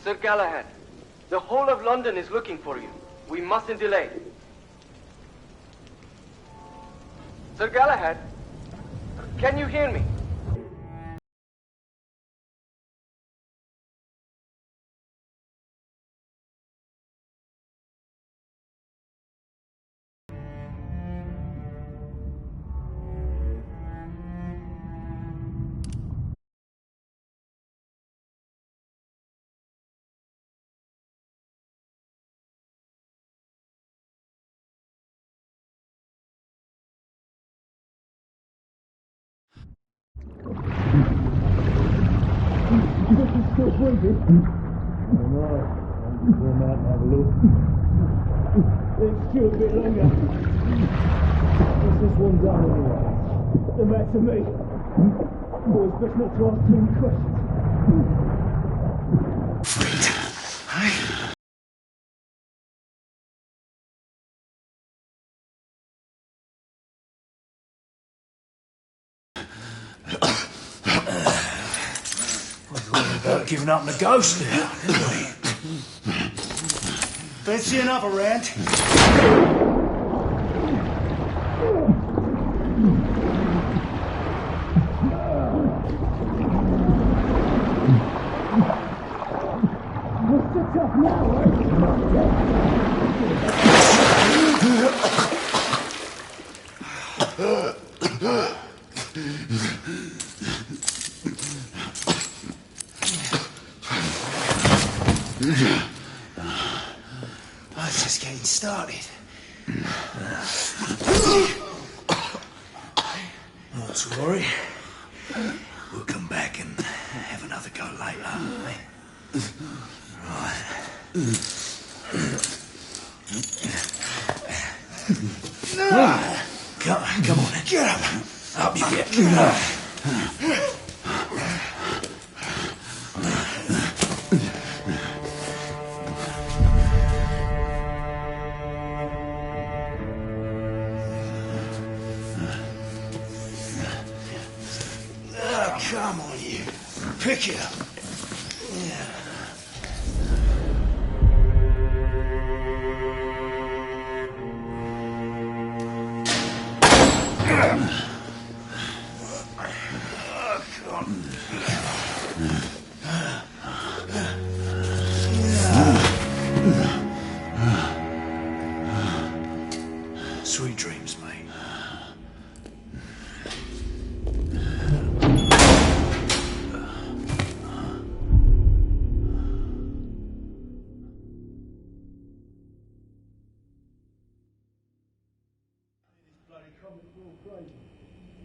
Sir Galahad, the whole of London is looking for you. We mustn't delay. Sir Galahad, can you hear me? Still breathing? I don't know. I'm going out and have a look. It's still a bit longer. What's this one done anyway? Then back to me. Boys, best not to ask too many questions. About giving up the ghost there, didn't we? Fancy another round? What's the tough now, I was just getting started. Not to worry. We'll come back and have another go later. Right. Come on, get up. Up you get. Come on, you. Pick it up. Yeah. Sweet dreams, mate.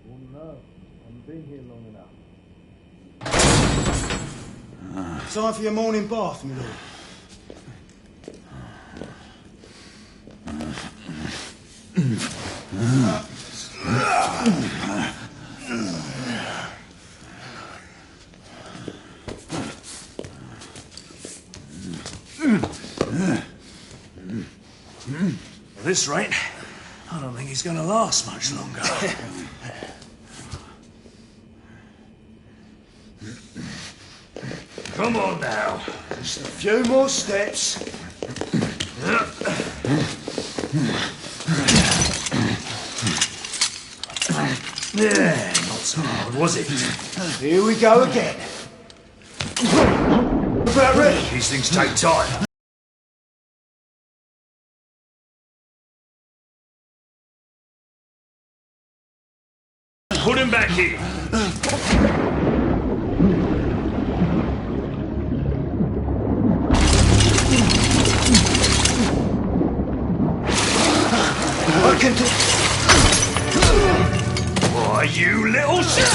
Oh no, I haven't been here long enough. Time for your morning bath, my lord. At this rate, I don't think he's going to last much longer. Come on now. Just a few more steps. Yeah, not so hard, was it? Here we go again. About ready? These things take time. Put him back here. I can do... Why, you little shit!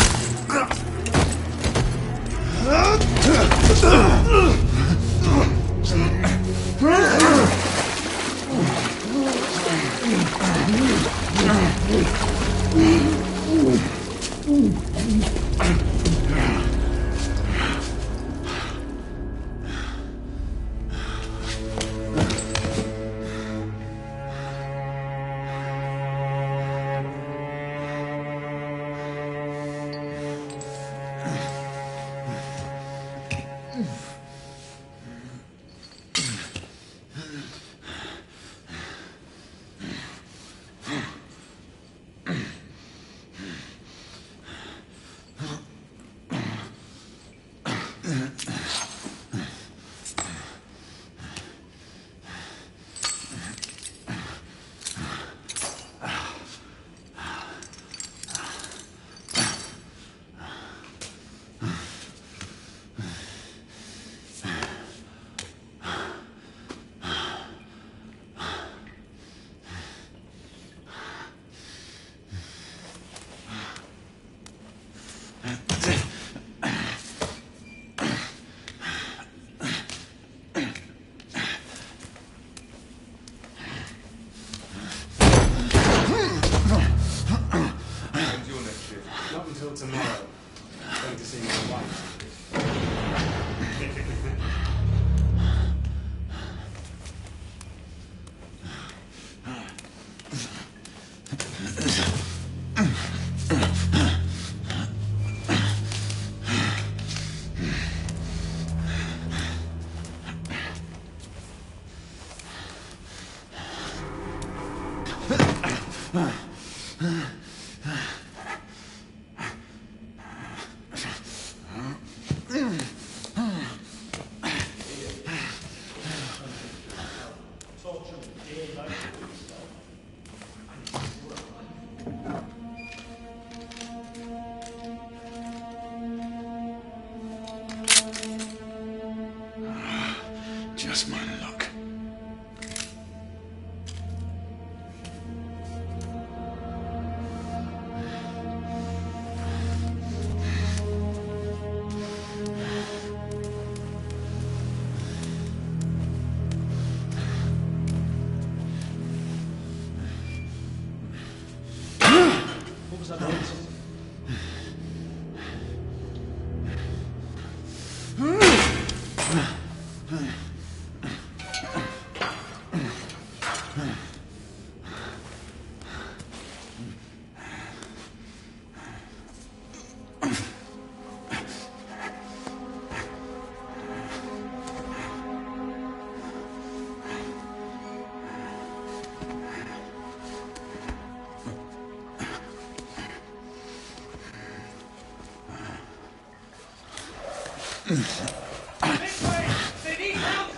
They need help!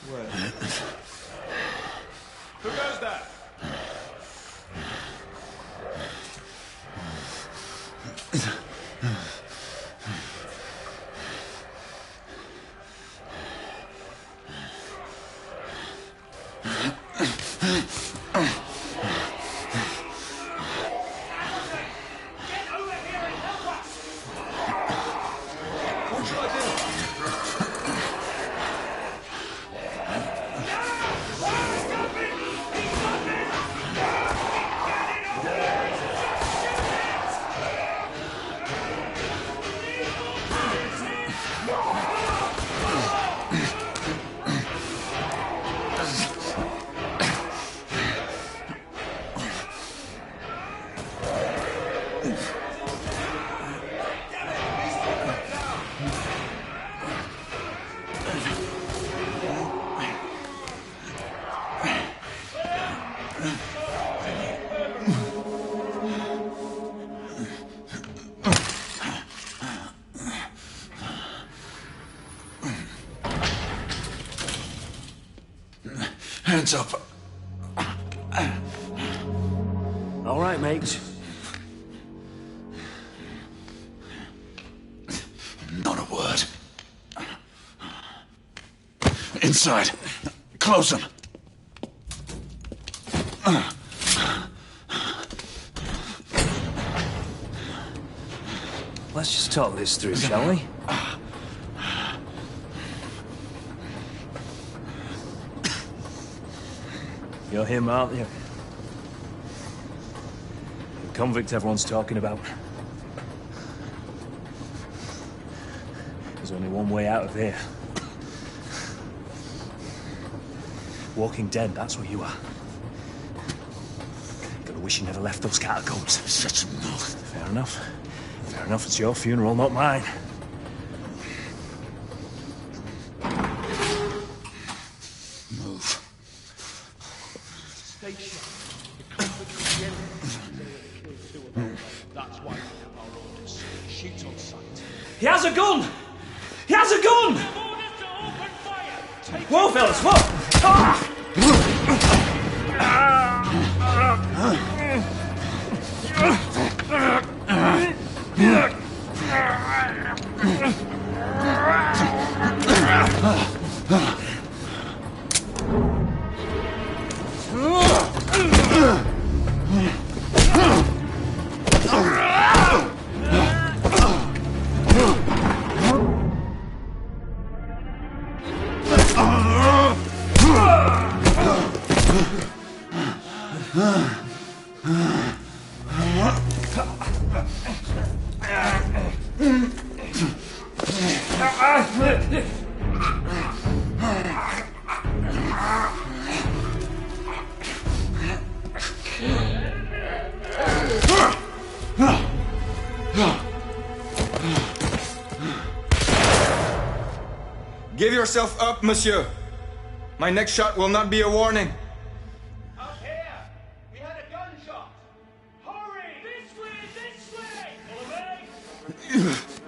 Where? Who goes there? Hands up. All right, mates. Not a word. Inside. Close them. Let's just talk this through, shall we? You're him, aren't you? The convict everyone's talking about. There's only one way out of here. Walking Dead, that's what you are. Gotta wish you never left those catacombs. Such a mouth. Fair enough. Fair enough, it's your funeral, not mine. Move. Stay sharp. The convict was the enemy. Killed two of them. That's why we have our orders. Shoot on sight. He has a gun! He has a gun! Orders to open fire! Take Whoa, fellas, whoa! Ah! Give yourself up, monsieur. My next shot will not be a warning. Up here! We had a gunshot! Hurry! This way! This way! Follow me!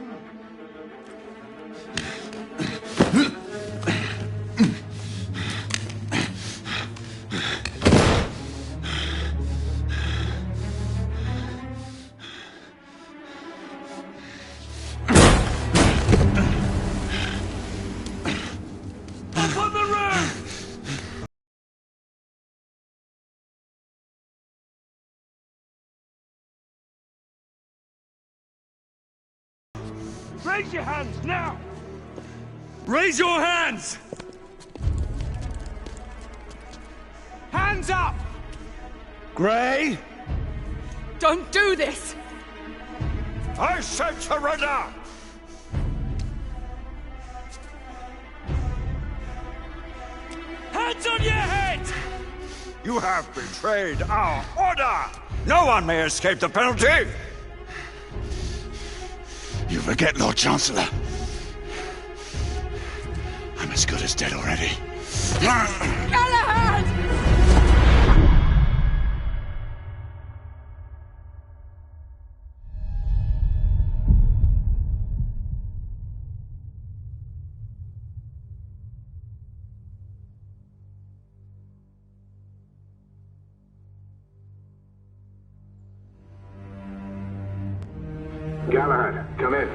Raise your hands, now! Raise your hands! Hands up! Gray? Don't do this! I said surrender! Hands on your head! You have betrayed our order! No one may escape the penalty! You forget, Lord Chancellor. I'm as good as dead already. Galahad! Galahad, come in.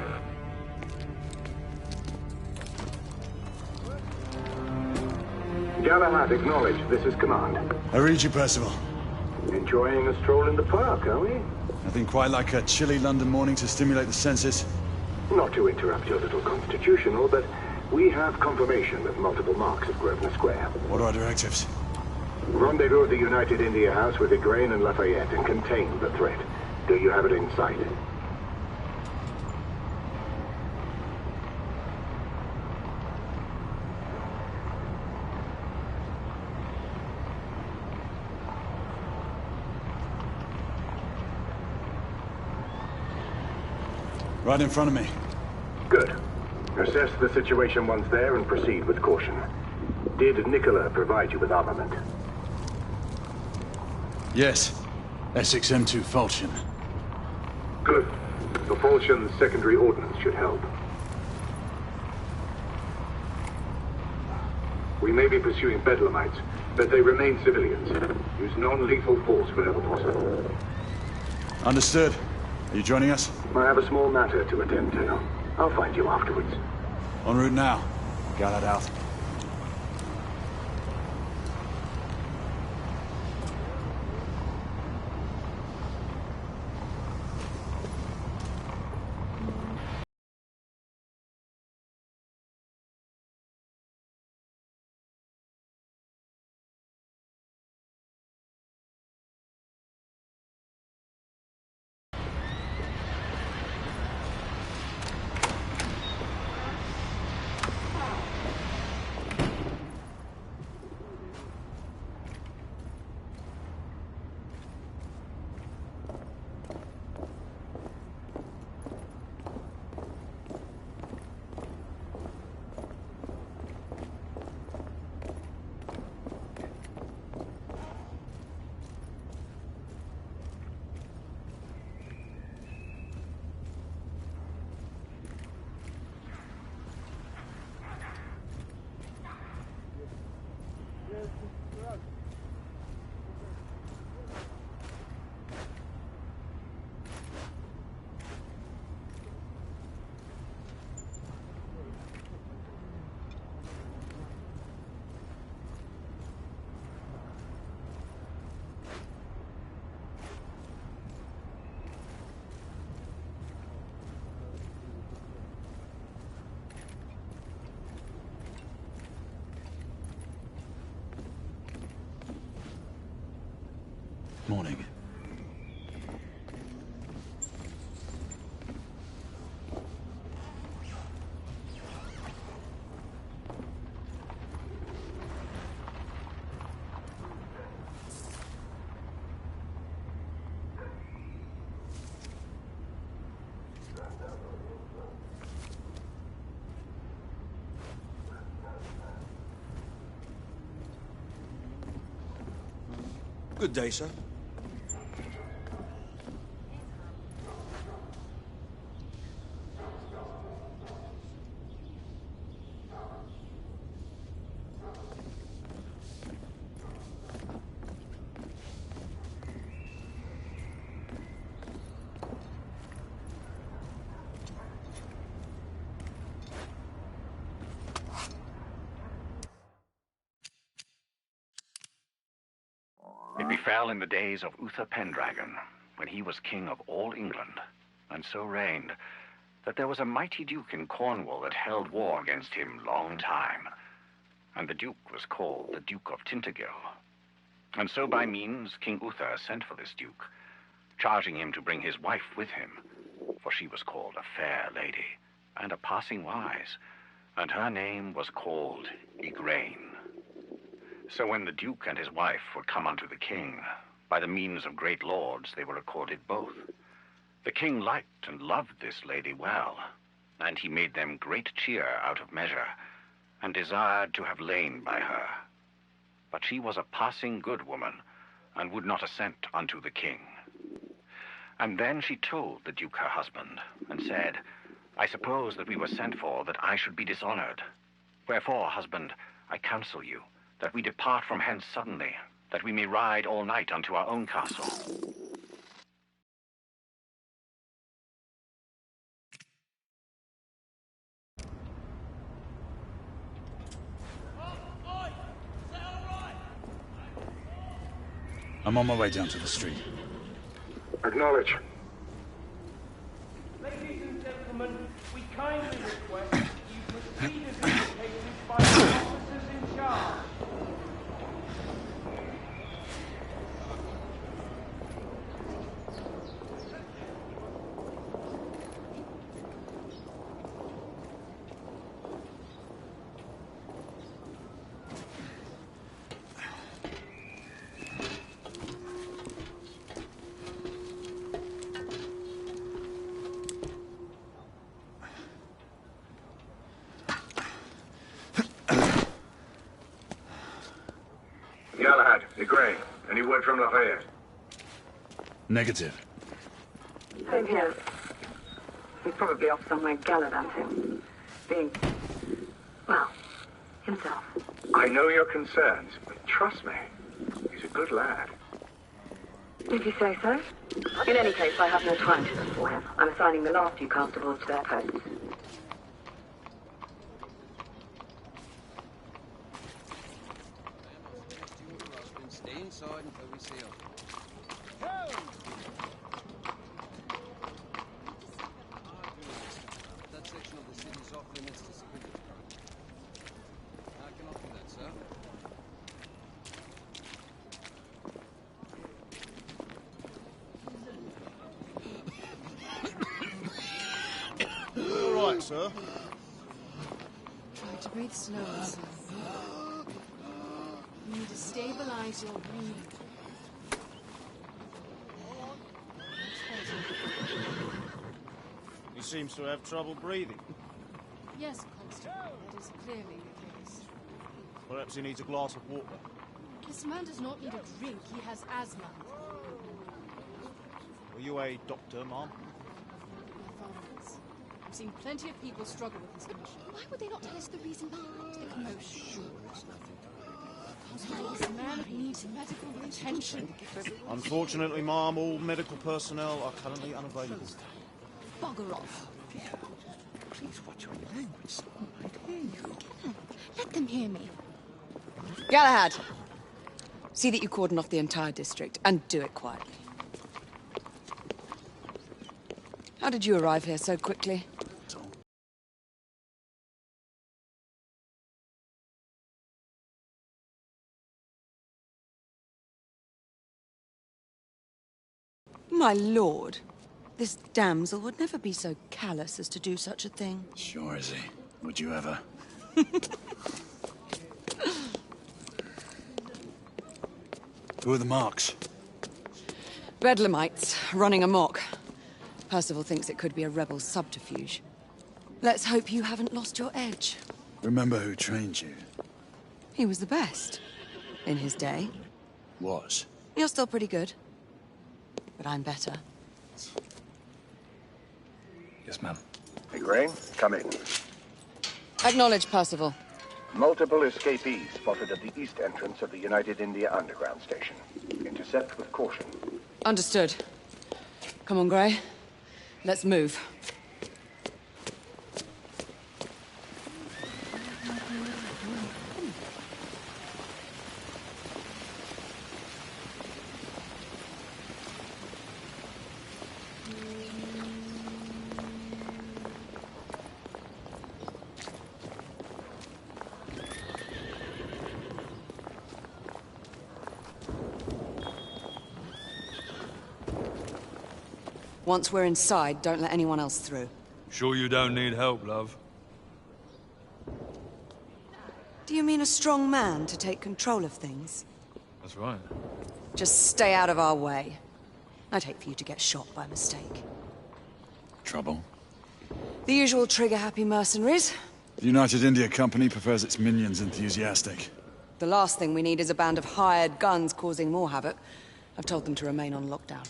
Galahad, acknowledge. This is command. I read you, Percival. Enjoying a stroll in the park, are we? Nothing quite like a chilly London morning to stimulate the senses. Not to interrupt your little constitutional, but we have confirmation of multiple marks at Grosvenor Square. What are our directives? Rendezvous at the United India House with Igraine and Lafayette and contain the threat. Do you have it in sight? Right in front of me. Good. Assess the situation once there and proceed with caution. Did Nicola provide you with armament? Yes. Essex M2 Falchion. Good. The Falchion's secondary ordnance should help. We may be pursuing Bedlamites, but they remain civilians. Use non-lethal force whenever possible. Understood. Are you joining us? I have a small matter to attend to. I'll find you afterwards. En route now. Galahad out. Morning. Good day, sir. It befell in the days of Uther Pendragon, when he was king of all England, and so reigned, that there was a mighty duke in Cornwall that held war against him long time. And the duke was called the Duke of Tintagel. And so by means King Uther sent for this duke, charging him to bring his wife with him, for she was called a fair lady, and a passing wise, and her name was called Igraine. So when the Duke and his wife were come unto the king, by the means of great lords they were accorded both. The king liked and loved this lady well, and he made them great cheer out of measure, and desired to have lain by her. But she was a passing good woman, and would not assent unto the king. And then she told the Duke her husband, and said, I suppose that we were sent for that I should be dishonored. Wherefore, husband, I counsel you, that we depart from hence suddenly, that we may ride all night unto our own castle. I'm on my way down to the street. Acknowledge. Ladies and gentlemen, we kindly request you proceed as indicated by the officers in charge. Galahad, Igraine, any word from Lafayette? Negative. Same here. He's probably off somewhere gallivanting. Being, well, himself. I know your concerns, but trust me, he's a good lad. Did you say so? In any case, I have no time to look for him. I'm assigning the last few constables to their posts. Stay inside until we see you. That section of the city is off limits to civilians. I cannot do that, sir. All right, sir. Try to breathe slower, sir. You need to stabilize your breathing. He seems to have trouble breathing. Yes, Constable, that is clearly the case. Perhaps he needs a glass of water. This man does not need a drink, he has asthma. Are you a doctor, Mom? My father is. I've seen plenty of people struggle with this condition. Why would they not tell us the reason behind the commotion? Sure, it's nothing. This man needs medical attention. Unfortunately, Mom, all medical personnel are currently unavailable. Bugger off. Please watch your language. Someone might hear you. Let them hear me. Galahad, see that you cordon off the entire district, and do it quietly. How did you arrive here so quickly? My lord, this damsel would never be so callous as to do such a thing. Sure is he. Would you ever? Who are the marks? Bedlamites, running amok. Percival thinks it could be a rebel subterfuge. Let's hope you haven't lost your edge. Remember who trained you? He was the best. In his day. Was. You're still pretty good. But I'm better. Yes, ma'am. Igraine, come in. Acknowledge, Percival. Multiple escapees spotted at the east entrance of the United India Underground Station. Intercept with caution. Understood. Come on, Grey. Let's move. Once we're inside, don't let anyone else through. Sure you don't need help, love? Do you mean a strong man to take control of things? That's right. Just stay out of our way. I'd hate for you to get shot by mistake. Trouble? The usual trigger-happy mercenaries. The United India Company prefers its minions enthusiastic. The last thing we need is a band of hired guns causing more havoc. I've told them to remain on lockdown.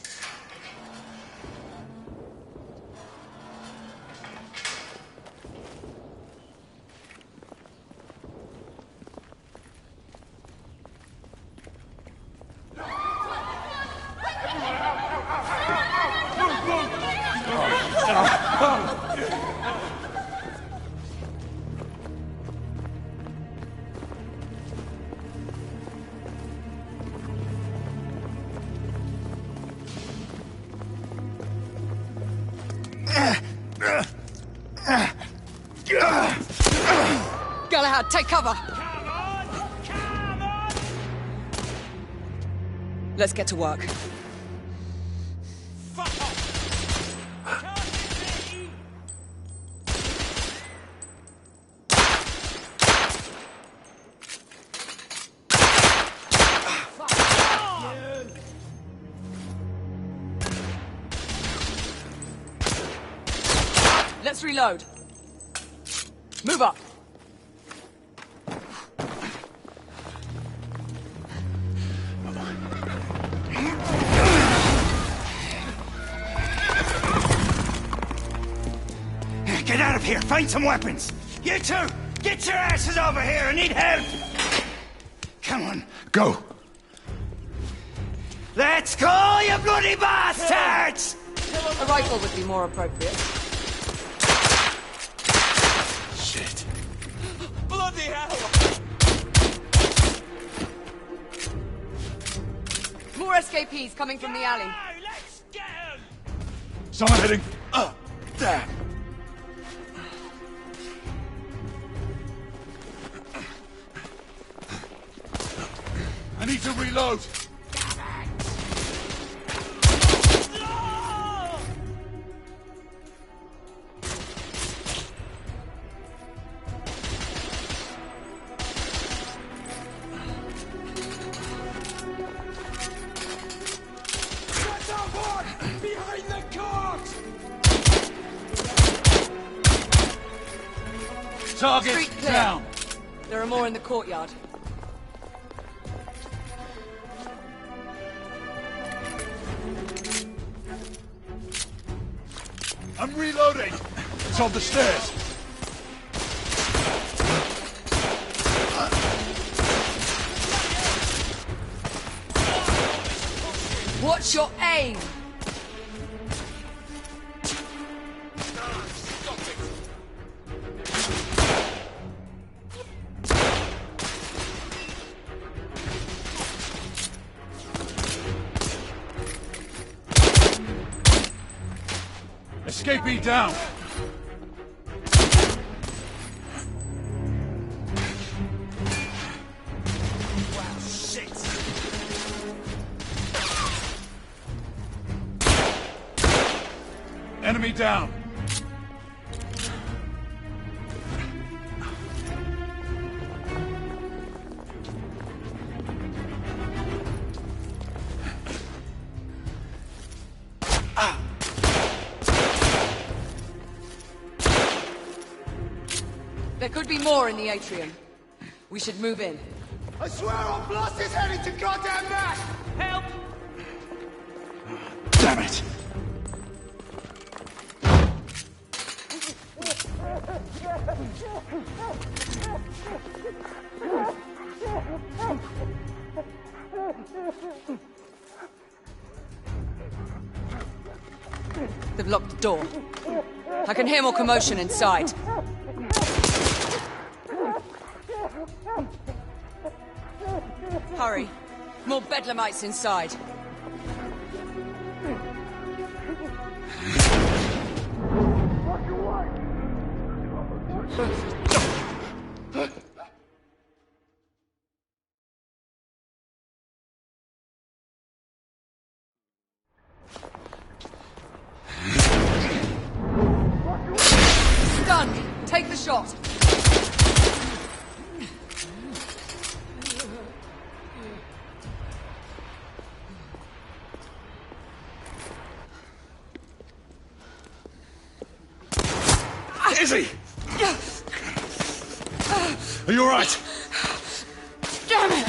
Galahad, take cover! Come on! Let's get to work. Fuck off! Can't be me! Let's reload. Move up. Get out of here! Find some weapons! You two! Get your asses over here! I need help! Come on, go! Let's go, you bloody bastards! A rifle would be more appropriate. Shit. Bloody hell! More escapees coming from the alley. Hey, let's get him! Someone heading. There. I need to reload. Behind the cart! Target Street clear. down. There are more in the courtyard. I'm reloading. It's on the stairs. What's your aim? Escapee down. Enemy down. There could be more in the atrium. We should move in. I swear I'll blast his head into goddamn mash! Help! Damn it! They've locked the door. I can hear more commotion inside. Hurry. More bedlamites inside. shot. Izzy! Are you all right? Damn it!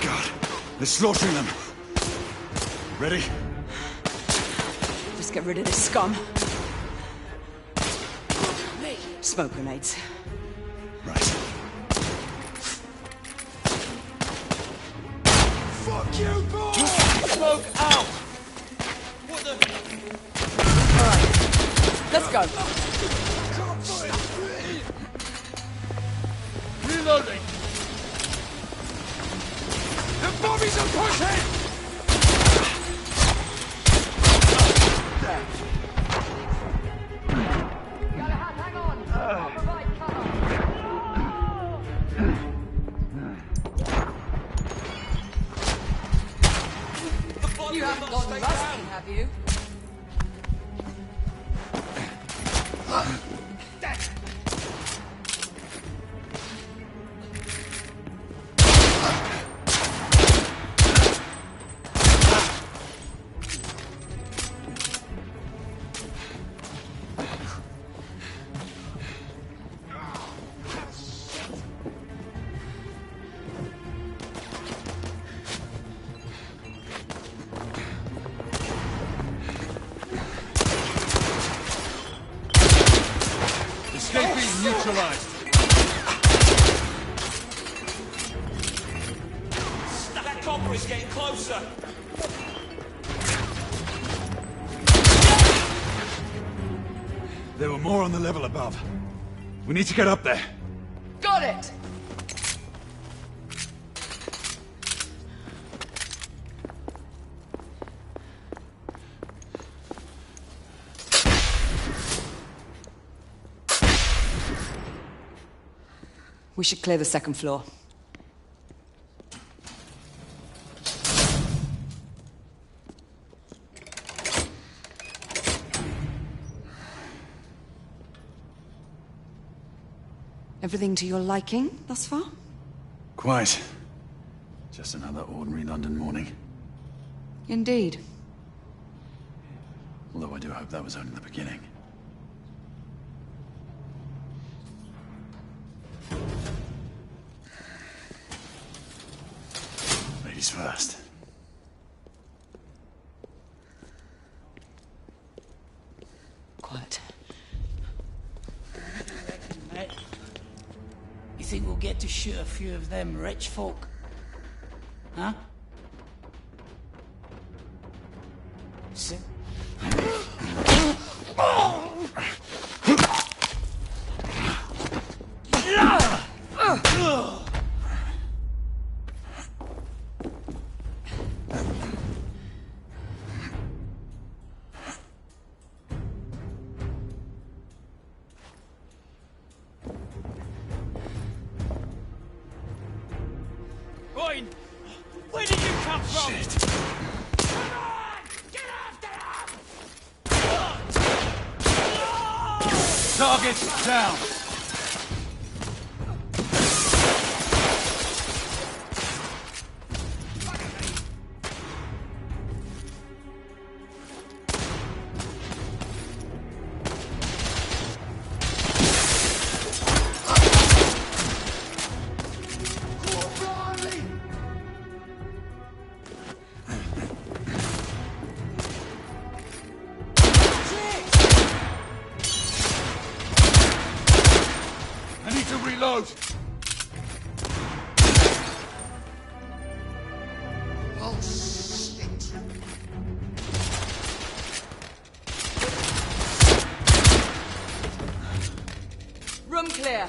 God, they're slaughtering them. Ready? Just get rid of this scum. Smoke grenades. Right. Fuck you, boy! Smoke out! What the... Alright, let's go. Reloading! The bobbies are pushing! You haven't gotten rusty, have you? Escaping neutralized. That copper is getting closer! There were more on the level above. We need to get up there. Got it! We should clear the second floor. Everything to your liking thus far? Quite. Just another ordinary London morning. Indeed. Although I do hope that was only the beginning. Ladies first. Quiet. Mate, you think we'll get to shoot a few of them rich folk? Huh? Sit. Boy, where did you come from? Shit. Come on! Get after them! Target down. I need to reload. Oh, shit. Room clear.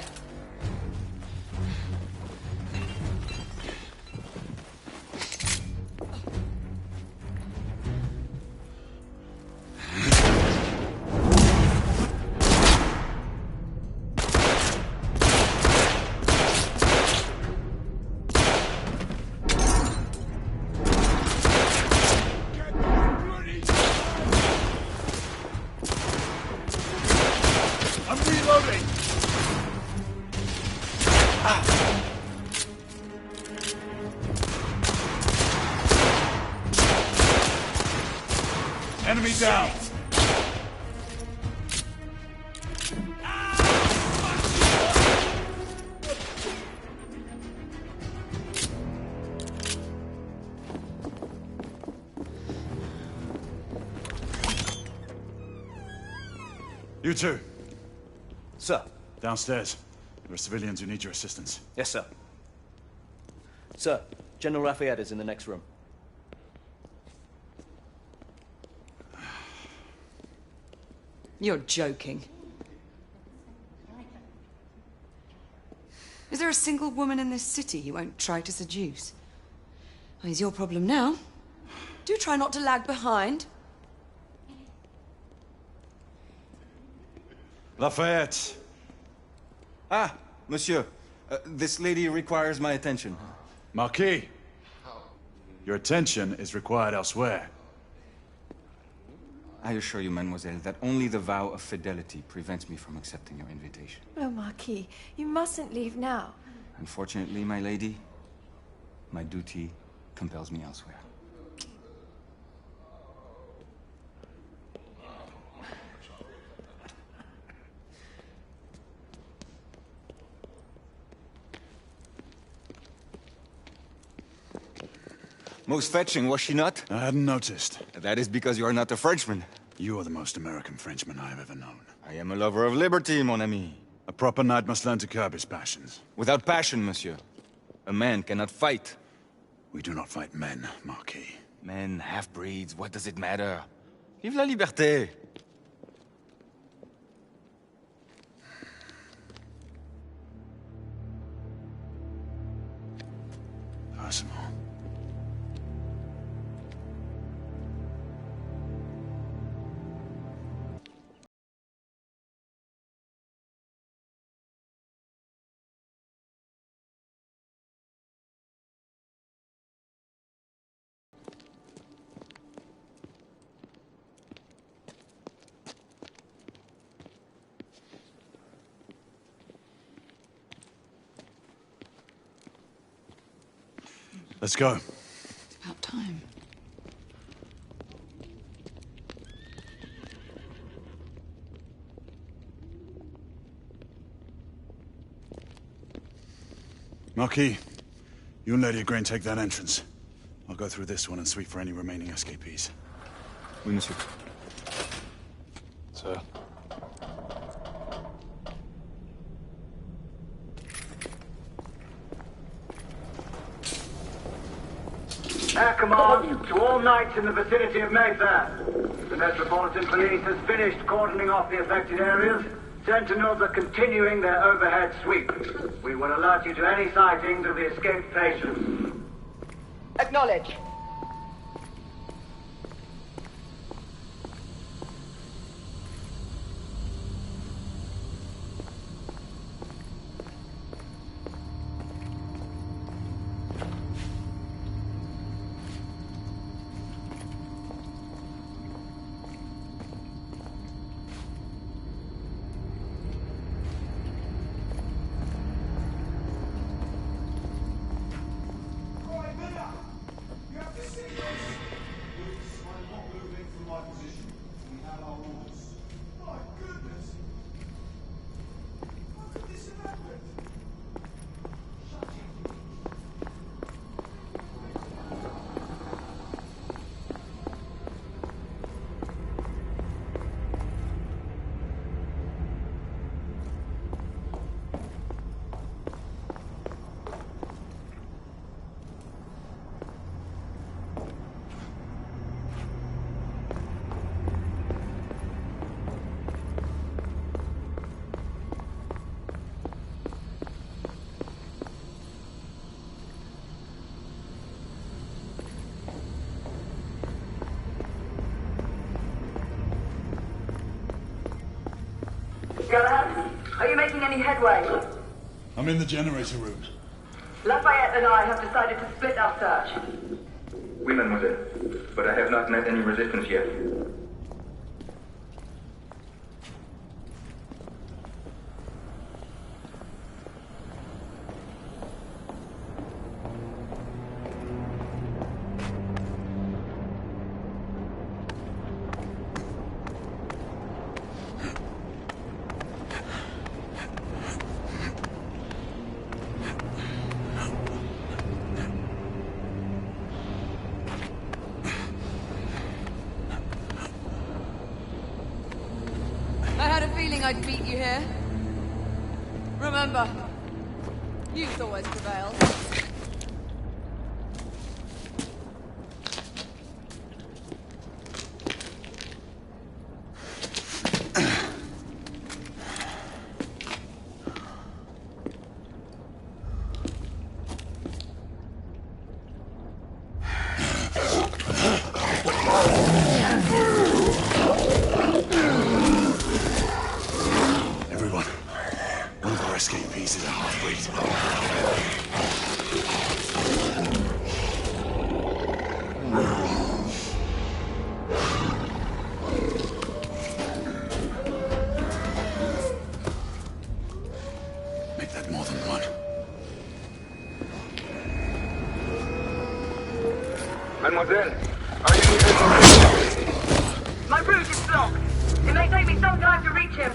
Enemy down! You two. Sir. Downstairs. There are civilians who need your assistance. Yes, sir. Sir, General Lafayette is in the next room. You're joking. Is there a single woman in this city you won't try to seduce? Well, it's your problem now. Do try not to lag behind. Lafayette. Ah, monsieur. This lady requires my attention. Marquis. Your attention is required elsewhere. I assure you, mademoiselle, that only the vow of fidelity prevents me from accepting your invitation. Oh, Marquis, you mustn't leave now. Unfortunately, my lady, my duty compels me elsewhere. Most fetching, was she not? I hadn't noticed. That is because you are not a Frenchman. You are the most American Frenchman I have ever known. I am a lover of liberty, mon ami. A proper knight must learn to curb his passions. Without passion, monsieur, a man cannot fight. We do not fight men, Marquis. Men, half-breeds, what does it matter? Vive la liberté! Percival. Let's go. It's about time. Marquis, you and Lady Grain take that entrance. I'll go through this one and sweep for any remaining escapees. Oui, monsieur. Sir. Air command to all knights in the vicinity of Mayfair. The Metropolitan Police has finished cordoning off the affected areas. Sentinels are continuing their overhead sweep. We will alert you to any sightings of the escaped patients. Acknowledge. Galahad, are you making any headway? I'm in the generator room. Lafayette and I have decided to split our search. Oui, mademoiselle. But I have not met any resistance yet. thinking I'd beat you here? Remember, youth always prevails. Mademoiselle, are you here? My route is blocked. It may take me some time to reach him.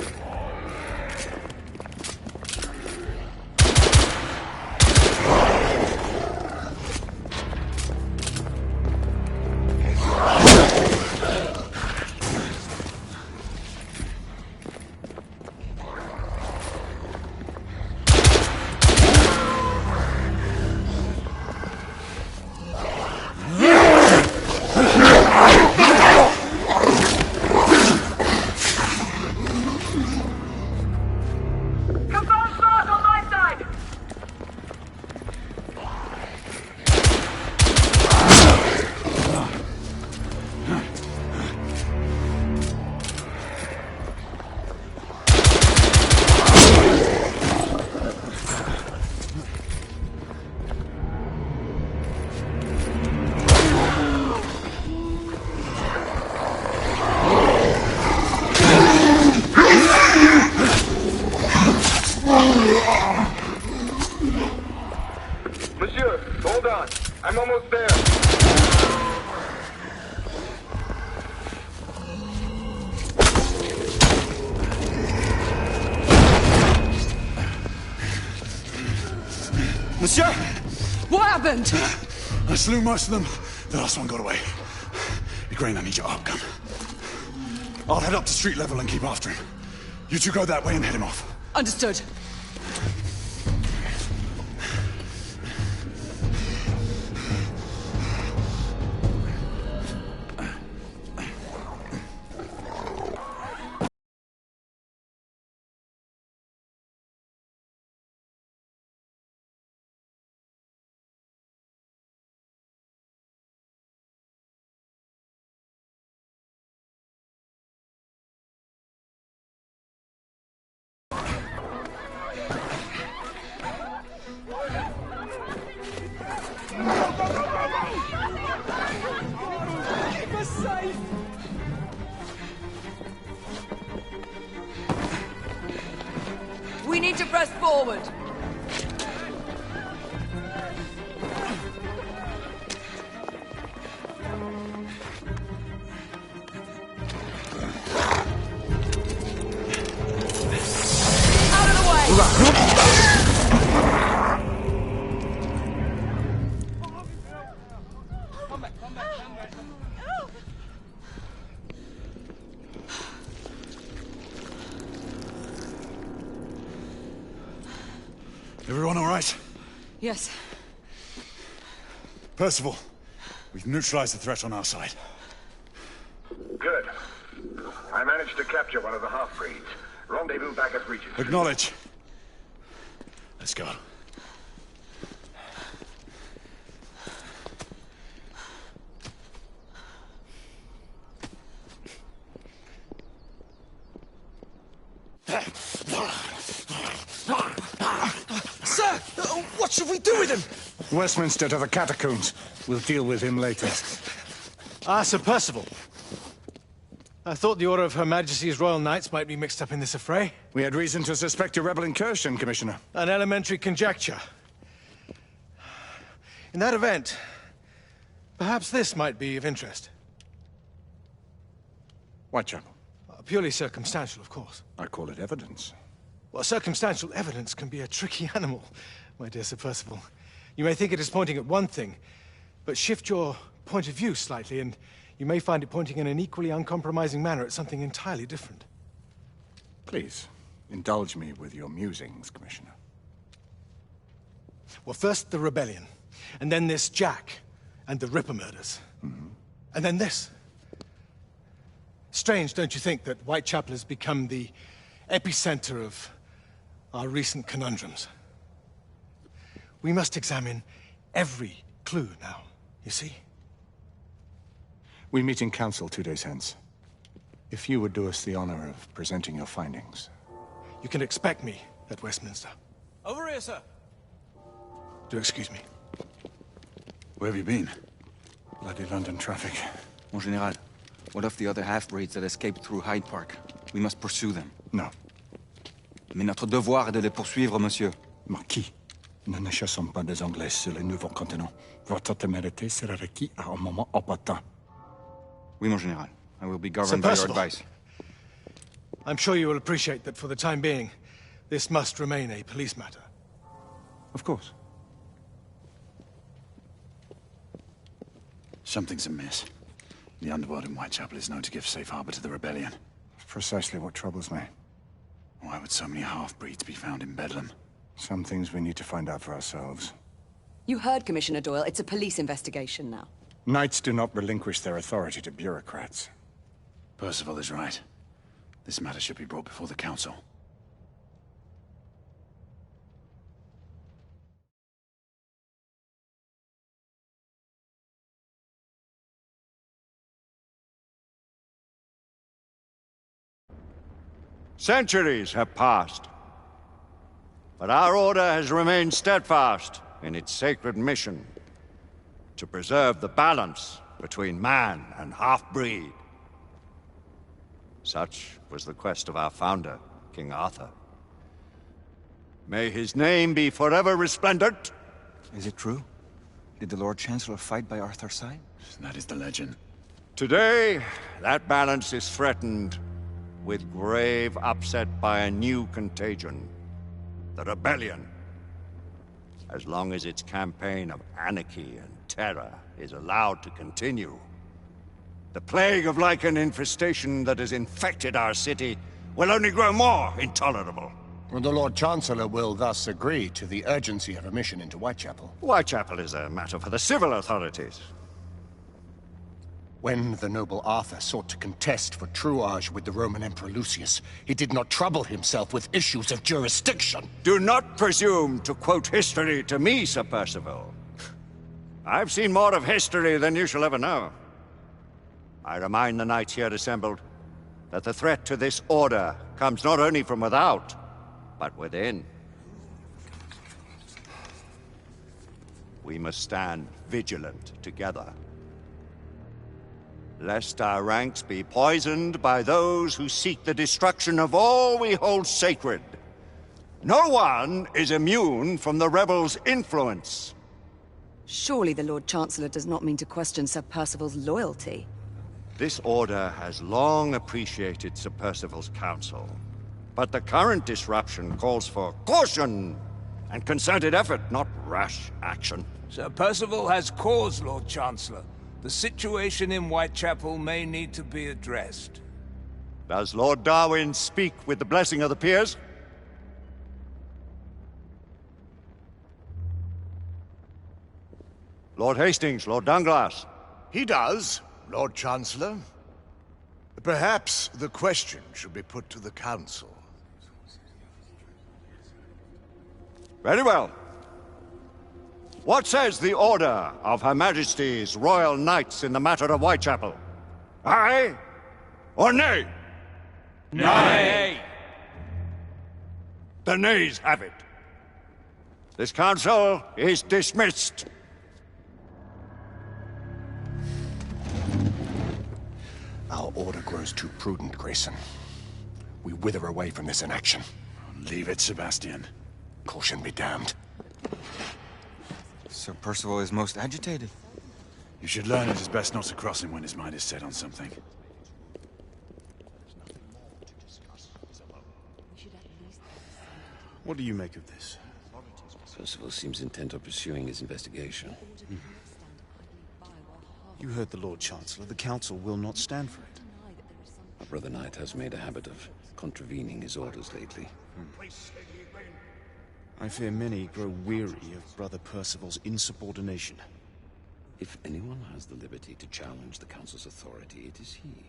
Monsieur, hold on. I'm almost there. Monsieur! What happened? I slew most of them. The last one got away. Igraine, I need your ARC gun. I'll head up to street level and keep after him. You two go that way and head him off. Understood. We need to press forward. Out of the way! Everyone all right? Yes. Percival, we've neutralized the threat on our side. Good. I managed to capture one of the half-breeds. Rendezvous back at Regent. Acknowledge. Let's go. Sir! What should we do with him? Westminster to the catacombs. We'll deal with him later. Ah, Sir Percival. I thought the Order of Her Majesty's Royal Knights might be mixed up in this affray. We had reason to suspect a rebel incursion, Commissioner. An elementary conjecture. In that event, perhaps this might be of interest. Whitechapel? Purely circumstantial, of course. I call it evidence. Well, circumstantial evidence can be a tricky animal, my dear Sir Percival. You may think it is pointing at one thing, but shift your point of view slightly, and you may find it pointing in an equally uncompromising manner at something entirely different. Please, indulge me with your musings, Commissioner. Well, first the rebellion, and then this Jack, and the Ripper murders. And then this. Strange, don't you think, that Whitechapel has become the epicenter of our recent conundrums? We must examine every clue now, you see? We meet in council 2 days hence. If you would do us the honor of presenting your findings. You can expect me at Westminster. Over here, sir. Do excuse me. Where have you been? Bloody London traffic. Mon Général, what of the other half-breeds that escaped through Hyde Park? We must pursue them. No. Mais notre devoir est de les poursuivre, monsieur. Marquis, nous ne chassons pas des Anglais sur le nouveau continent. Votre témérité sera requis à un moment opportun. Oui, mon Général. I will be governed by your advice. I'm sure you will appreciate that for the time being, this must remain a police matter. Of course. Something's amiss. The underworld in Whitechapel is known to give safe harbor to the rebellion. Precisely what troubles me. Why would so many half-breeds be found in Bedlam? Some things we need to find out for ourselves. You heard Commissioner Doyle. It's a police investigation now. Knights do not relinquish their authority to bureaucrats. Percival is right. This matter should be brought before the council. Centuries have passed, but our order has remained steadfast in its sacred mission to preserve the balance between man and half-breed. Such was the quest of our founder, King Arthur. May his name be forever resplendent. Is it true? Did the Lord Chancellor fight by Arthur's side? That is the legend. Today, that balance is threatened with grave upset by a new contagion, the rebellion. As long as its campaign of anarchy and terror is allowed to continue, the plague of lichen infestation that has infected our city will only grow more intolerable. The Lord Chancellor will thus agree to the urgency of a mission into Whitechapel. Whitechapel is a matter for the civil authorities. When the noble Arthur sought to contest for truage with the Roman Emperor Lucius, he did not trouble himself with issues of jurisdiction. Do not presume to quote history to me, Sir Percival. I've seen more of history than you shall ever know. I remind the knights here assembled that the threat to this order comes not only from without, but within. We must stand vigilant together, lest our ranks be poisoned by those who seek the destruction of all we hold sacred. No one is immune from the rebels' influence. Surely the Lord Chancellor does not mean to question Sir Percival's loyalty. This order has long appreciated Sir Percival's counsel, but the current disruption calls for caution and concerted effort, not rash action. Sir Percival has cause, Lord Chancellor. The situation in Whitechapel may need to be addressed. Does Lord Darwin speak with the blessing of the peers? Lord Hastings, Lord Dunglass. He does, Lord Chancellor. Perhaps the question should be put to the Council. Very well. What says the Order of Her Majesty's Royal Knights in the matter of Whitechapel? Aye or nay? Nay. The nays have it. This council is dismissed. Our order grows too prudent, Grayson. We wither away from this inaction. Leave it, Sebastian. Caution be damned. Sir Percival is most agitated. You should learn it is best not to cross him when his mind is set on something. What do you make of this? Percival seems intent on pursuing his investigation. You heard the Lord Chancellor. The Council will not stand for it. My brother Knight has made a habit of contravening his orders lately. I fear many grow weary of Brother Percival's insubordination. If anyone has the liberty to challenge the Council's authority, it is he.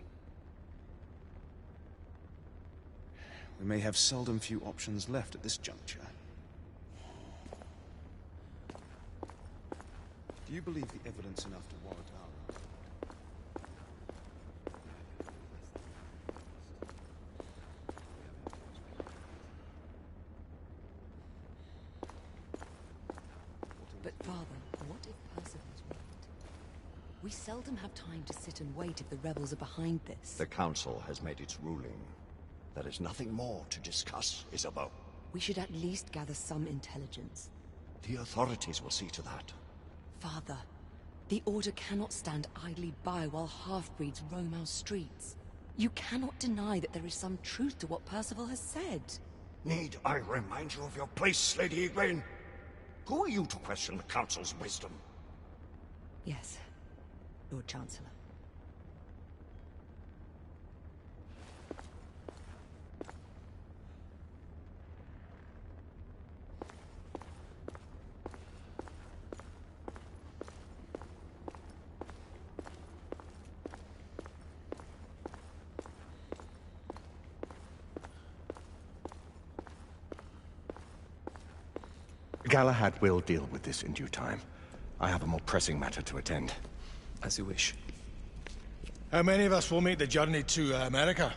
We may have seldom few options left at this juncture. Do you believe the evidence enough to warrant our... But Father, what if Percival's right? We seldom have time to sit and wait if the rebels are behind this. The Council has made its ruling. There is nothing more to discuss, Isabeau. We should at least gather some intelligence. The authorities will see to that. Father, the Order cannot stand idly by while half-breeds roam our streets. You cannot deny that there is some truth to what Percival has said. Need I remind you of your place, Lady Igraine? Who are you to question the Council's wisdom? Yes, Lord Chancellor. Galahad will deal with this in due time. I have a more pressing matter to attend. As you wish. How many of us will make the journey to America?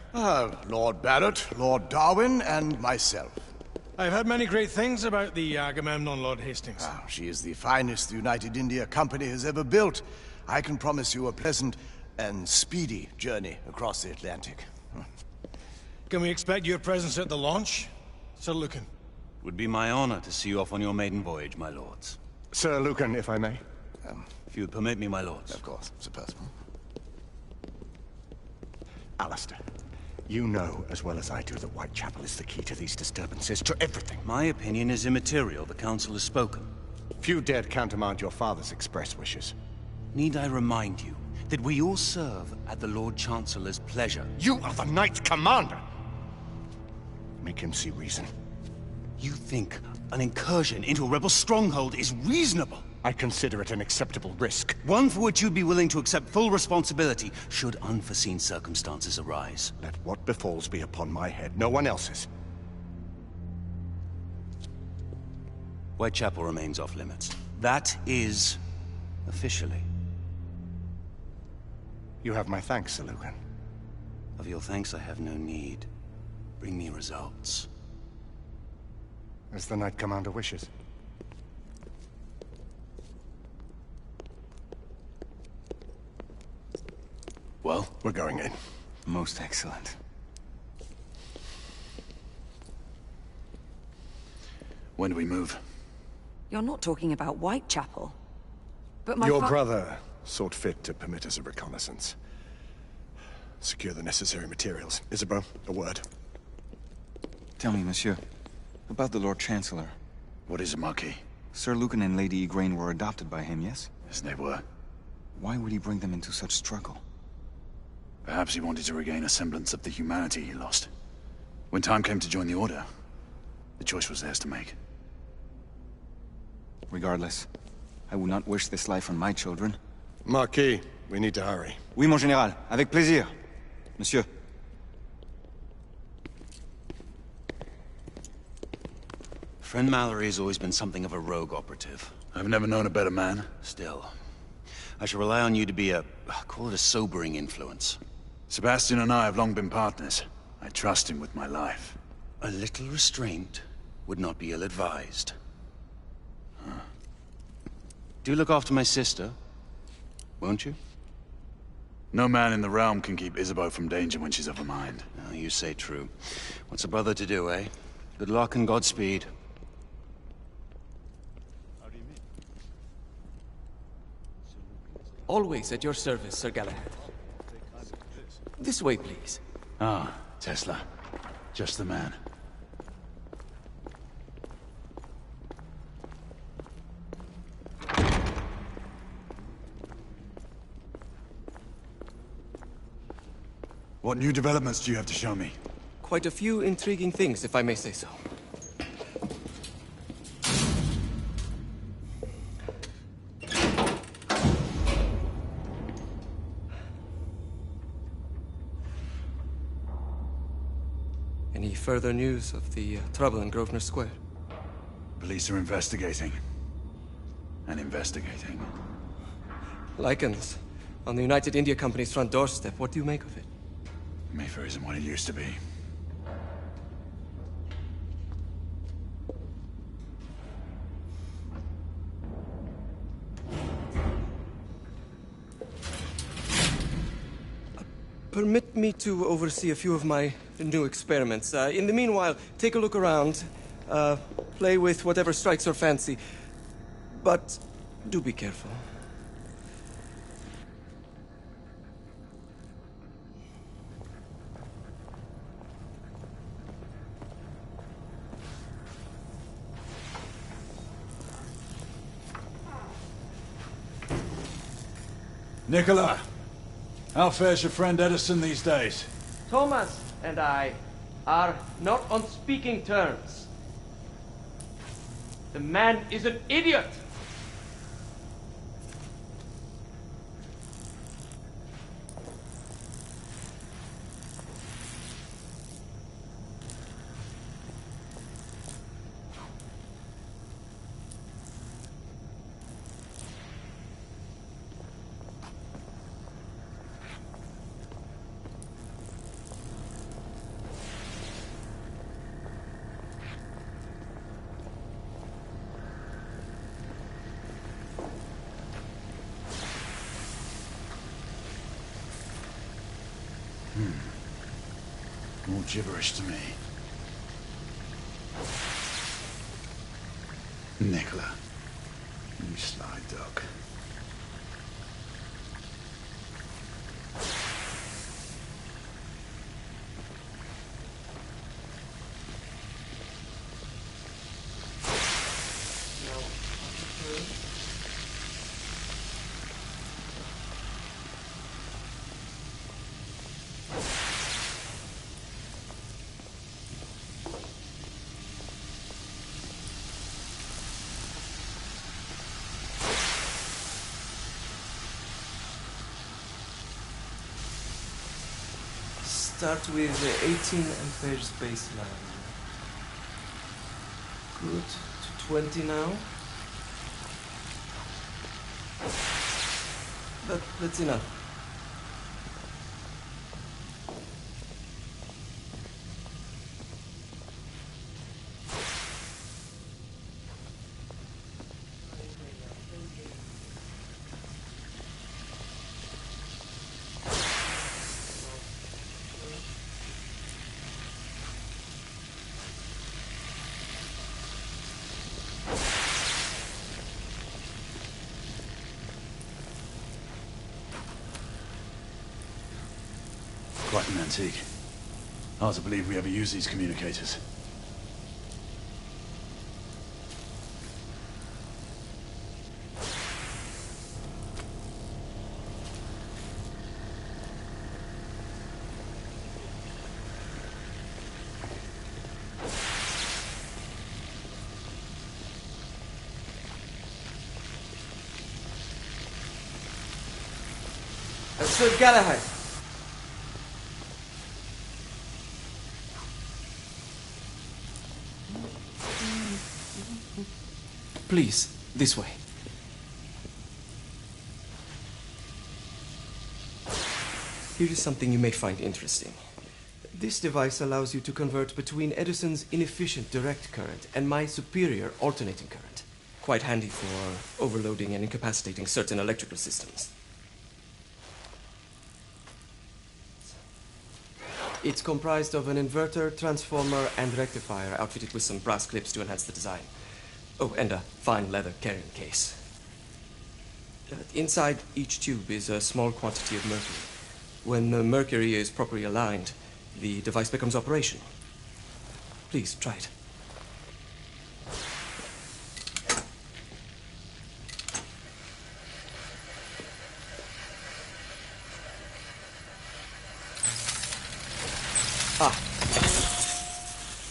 Lord Barrett, Lord Darwin, and myself. I've heard many great things about the Agamemnon, Lord Hastings. She is the finest the United India Company has ever built. I can promise you a pleasant and speedy journey across the Atlantic. Can we expect your presence at the launch, Sir Lucan? Would be my honor to see you off on your maiden voyage, my lords. Sir Lucan, if I may? If you would permit me, my lords. Of course, Sir Percival. Alistair, you know as well as I do that Whitechapel is the key to these disturbances, to everything. My opinion is immaterial. The Council has spoken. Few dared countermand your father's express wishes. Need I remind you that we all serve at the Lord Chancellor's pleasure? You are the Knight Commander! Make him see reason. You think an incursion into a rebel stronghold is reasonable? I consider it an acceptable risk. One for which you'd be willing to accept full responsibility should unforeseen circumstances arise. Let what befalls be upon my head, no one else's. Whitechapel remains off limits. That is officially. You have my thanks, Sir Lucan. Of your thanks I have no need. Bring me results. As the Knight Commander wishes. Well? We're going in. Most excellent. When do we move? You're not talking about Whitechapel. But my Your brother sought fit to permit us a reconnaissance. Secure the necessary materials. Isabeau, a word. Tell me, monsieur, about the Lord Chancellor. What is it, Marquis? Sir Lucan and Lady Igraine were adopted by him, yes? Yes, they were. Why would he bring them into such struggle? Perhaps he wanted to regain a semblance of the humanity he lost. When time came to join the Order, the choice was theirs to make. Regardless, I would not wish this life on my children. Marquis, we need to hurry. Oui, mon général. Avec plaisir. Monsieur. Friend Mallory has always been something of a rogue operative. I've never known a better man. Still, I shall rely on you to be call it a sobering influence. Sebastian and I have long been partners. I trust him with my life. A little restraint would not be ill-advised. Do look after my sister, won't you? No man in the realm can keep Isabeau from danger when she's of a mind. Oh, you say true. What's a brother to do, eh? Good luck and Godspeed. Always at your service, Sir Galahad. This way, please. Ah, Tesla. Just the man. What new developments do you have to show me? quite a few intriguing things, if I may say so. Any further news of the trouble in Grosvenor Square? Police are investigating. And investigating. Lycans, on the United India Company's front doorstep. What do you make of it? Mayfair isn't what it used to be. Permit me to oversee a few of my new experiments. In the meanwhile, take a look around. Play with whatever strikes your fancy. But do be careful. Nicola, how fares your friend Edison these days? Thomas and I are not on speaking terms. The man is an idiot! All gibberish to me. Nicola, you sly dog. Start with 18 amperes baseline. Good. To 20 now. That's enough. Quite an antique. Hard to believe we ever use these communicators. Sir Galahad. Please, this way. Here is something you may find interesting. This device allows you to convert between Edison's inefficient direct current and my superior alternating current. Quite handy for overloading and incapacitating certain electrical systems. It's comprised of an inverter, transformer, and rectifier outfitted with some brass clips to enhance the design. Oh, and a fine leather carrying case. Inside each tube is a small quantity of mercury. When the mercury is properly aligned, the device becomes operational. Please, try it. Ah,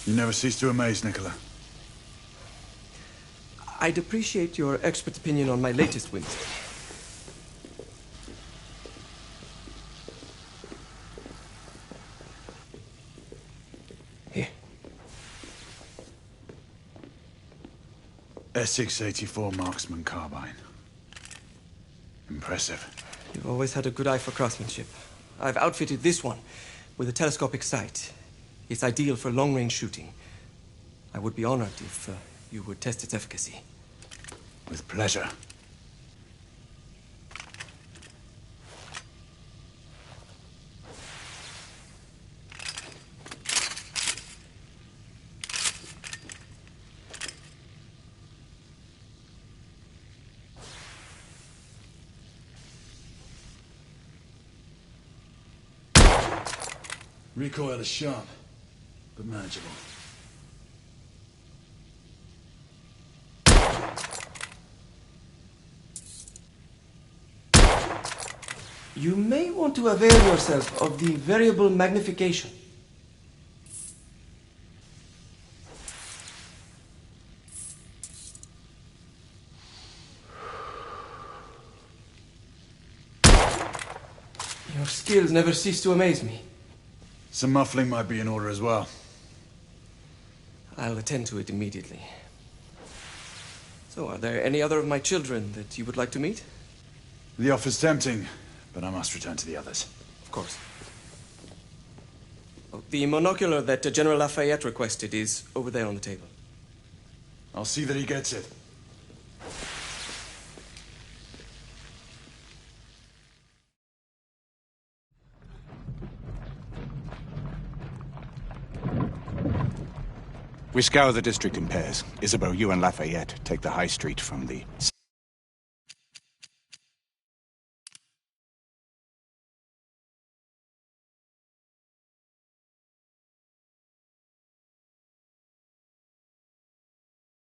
You never cease to amaze, Nicola. I'd appreciate your expert opinion on my latest whims. Here. Essex 84 Marksman Carbine. Impressive. You've always had a good eye for craftsmanship. I've outfitted this one with a telescopic sight. It's ideal for long-range shooting. I would be honored if you would test its efficacy. With pleasure. Recoil is sharp, but manageable. You may want to avail yourself of the variable magnification. Your skills never cease to amaze me. Some muffling might be in order as well. I'll attend to it immediately. So, are there any other of my children that you would like to meet? The offer's tempting, but I must return to the others. Of course. Oh, the monocular that General Lafayette requested is over there on the table. I'll see that he gets it. We scour the district in pairs. Isabeau, you and Lafayette take the high street from the